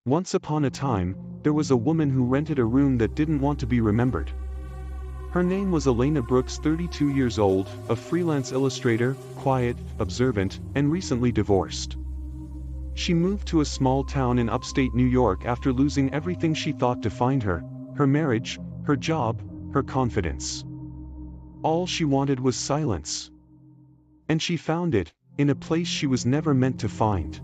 Once upon a time, there was a woman who rented a room that didn't want to be remembered. Her name was Elena Brooks, 32 years old, a freelance illustrator, quiet, observant, and recently divorced. She moved to a small town in upstate New York after losing everything she thought defined her: her marriage, her job, her confidence. All she wanted was silence. And she found it, in a place she was never meant to find.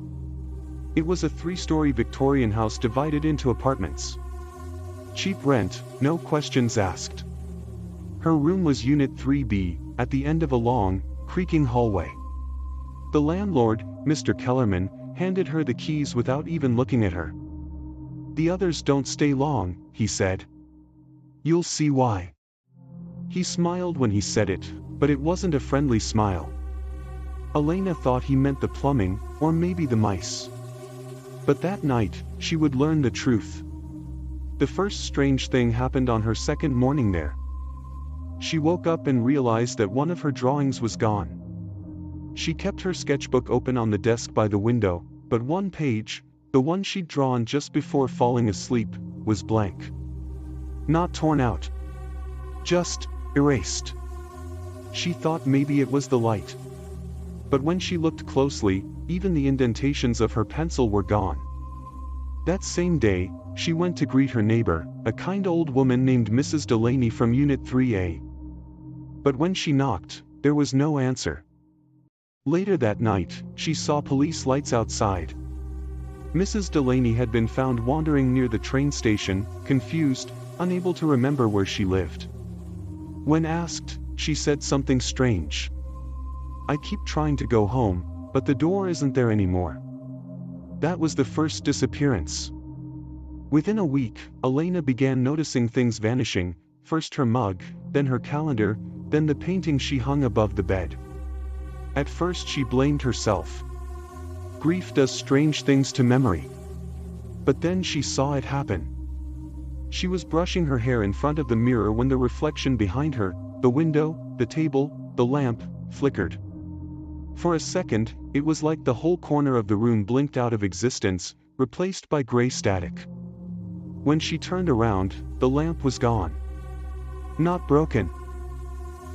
It was a 3-story Victorian house divided into apartments. Cheap rent, no questions asked. Her room was Unit 3B, at the end of a long, creaking hallway. The landlord, Mr. Kellerman, handed her the keys without even looking at her. "The others don't stay long," he said. "You'll see why." He smiled when he said it, but it wasn't a friendly smile. Elena thought he meant the plumbing, or maybe the mice. But that night, she would learn the truth. The first strange thing happened on her second morning there. She woke up and realized that one of her drawings was gone. She kept her sketchbook open on the desk by the window, but one page, the one she'd drawn just before falling asleep, was blank. Not torn out. Just erased. She thought maybe it was the light. But when she looked closely, even the indentations of her pencil were gone. That same day, she went to greet her neighbor, a kind old woman named Mrs. Delaney from Unit 3A. But when she knocked, there was no answer. Later that night, she saw police lights outside. Mrs. Delaney had been found wandering near the train station, confused, unable to remember where she lived. When asked, she said something strange. "I keep trying to go home, but the door isn't there anymore." That was the first disappearance. Within a week, Elena began noticing things vanishing, first her mug, then her calendar, then the painting she hung above the bed. At first she blamed herself. Grief does strange things to memory. But then she saw it happen. She was brushing her hair in front of the mirror when the reflection behind her, the window, the table, the lamp, flickered. For a second, it was like the whole corner of the room blinked out of existence, replaced by gray static. When she turned around, the lamp was gone. Not broken.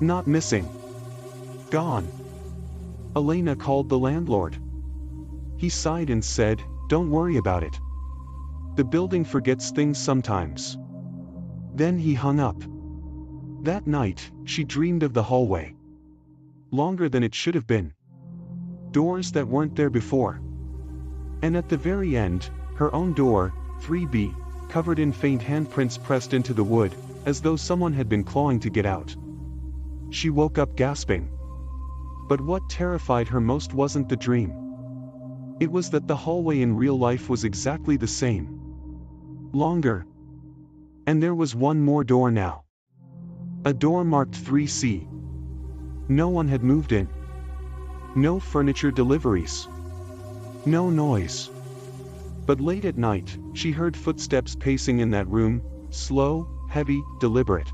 Not missing. Gone. Elena called the landlord. He sighed and said, "Don't worry about it. The building forgets things sometimes." Then he hung up. That night, she dreamed of the hallway. Longer than it should have been. Doors that weren't there before. And at the very end, her own door, 3B, covered in faint handprints pressed into the wood, as though someone had been clawing to get out. She woke up gasping. But what terrified her most wasn't the dream. It was that the hallway in real life was exactly the same. Longer. And there was one more door now. A door marked 3C. No one had moved in. No furniture deliveries. No noise. But late at night, she heard footsteps pacing in that room, slow, heavy, deliberate.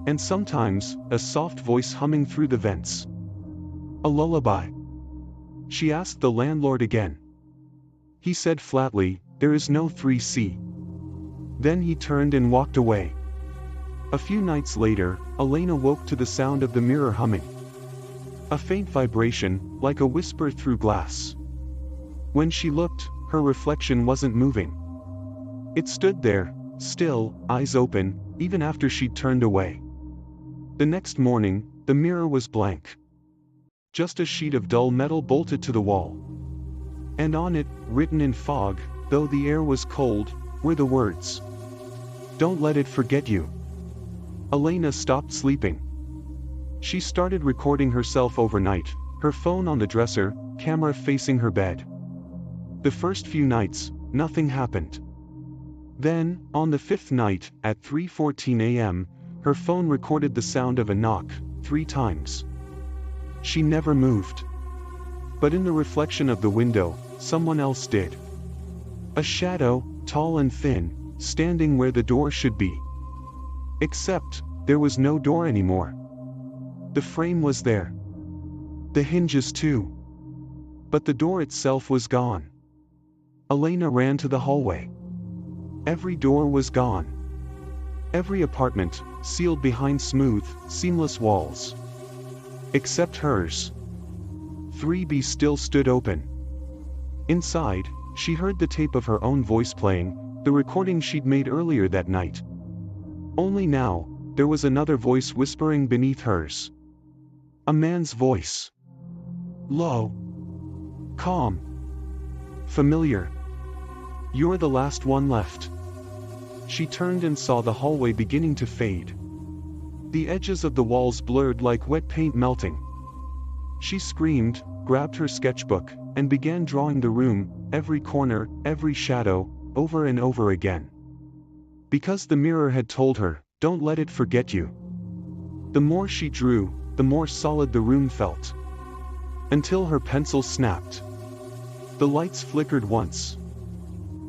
And sometimes, a soft voice humming through the vents. A lullaby. She asked the landlord again. He said flatly, "There is no 3C. Then he turned and walked away. A few nights later, Elena woke to the sound of the mirror humming. A faint vibration, like a whisper through glass. When she looked, her reflection wasn't moving. It stood there, still, eyes open, even after she'd turned away. The next morning, the mirror was blank. Just a sheet of dull metal bolted to the wall. And on it, written in fog, though the air was cold, were the words, "Don't let it forget you." Elena stopped sleeping. She started recording herself overnight, her phone on the dresser, camera facing her bed. The first few nights, nothing happened. Then, on the fifth night, at 3:14 a.m., her phone recorded the sound of a knock, 3 times. She never moved. But in the reflection of the window, someone else did. A shadow, tall and thin, standing where the door should be. Except, there was no door anymore. The frame was there. The hinges too. But the door itself was gone. Elena ran to the hallway. Every door was gone. Every apartment, sealed behind smooth, seamless walls. Except hers. 3B still stood open. Inside, she heard the tape of her own voice playing, the recording she'd made earlier that night. Only now, there was another voice whispering beneath hers. A man's voice. Low. Calm. Familiar. You're the last one left. She turned and saw the hallway beginning to fade. The edges of the walls blurred like wet paint melting. She screamed, grabbed her sketchbook, and began drawing the room, every corner, every shadow, over and over again. Because the mirror had told her, don't let it forget you. The more she drew, the more solid the room felt. Until her pencil snapped. The lights flickered once.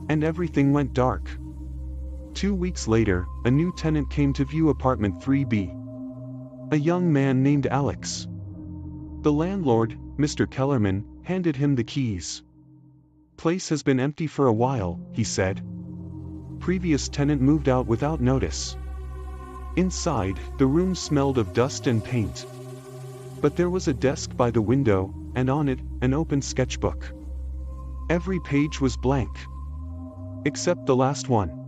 And everything went dark. 2 weeks later, a new tenant came to view apartment 3B. A young man named Alex. The landlord, Mr. Kellerman, handed him the keys. Place has been empty for a while, he said. Previous tenant moved out without notice. Inside, the room smelled of dust and paint. But there was a desk by the window, and on it, an open sketchbook. Every page was blank. Except the last one.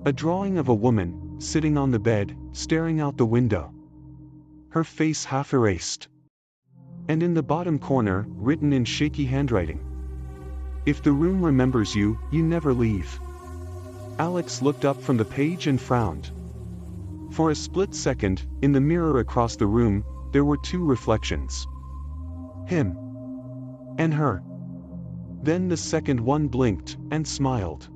A drawing of a woman, sitting on the bed, staring out the window. Her face half erased. And in the bottom corner, written in shaky handwriting. If the room remembers you, you never leave. Alex looked up from the page and frowned. For a split second, in the mirror across the room, there were two reflections. Him. And her. Then the second one blinked, and smiled.